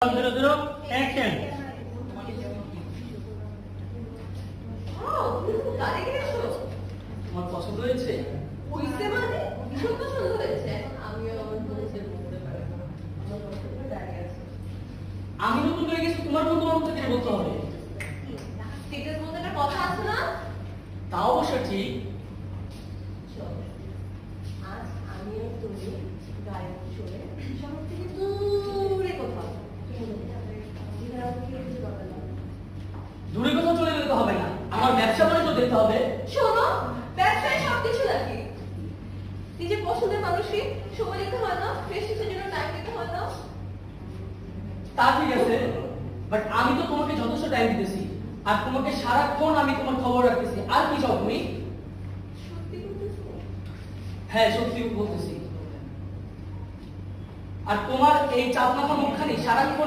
Action. তোমার পছন্দ হয়েছে? হইছে মানে ভীষণ পছন্দ হয়েছে। আমিও আমার বলেছে বলতে পারি না। দাঁড়িয়ে আছে। আমি নতুন হয়ে গেছি, তোমার বন্ধু আমাকে থেকে বলতে হবে। স্টেটাস বলতে একটা কথা আছে না? তা অবশ্য ঠিক। চল, আজ আমি আর তুমি গাড়ি চড়ে শহর থেকে দূরে কোথাও। দূরে কোথাও চলে গেলে তো হবে না, আমার ব্যবসা বাণিজ্য দেখতে হবে। শোনো, ব্যবসায় সবকিছু লাগে। নিজের পছন্দের মানুষকে সময় দিতে হয় না, ফ্রেন্ডশিপের জন্য টাইম দিতে হয় না। তা ঠিক আছে, বাট আমি তো তোমাকে যথেষ্ট টাইম দিতেছি, আর তোমাকে সারাক্ষণ আমি তোমার খবর রাখতেছি। আর কি চাও তুমি? সত্যি বলতেছো? হ্যাঁ, সত্যি বলতেছি। আর তোমার এই চাপ মাখা মুখখানি সারাক্ষণ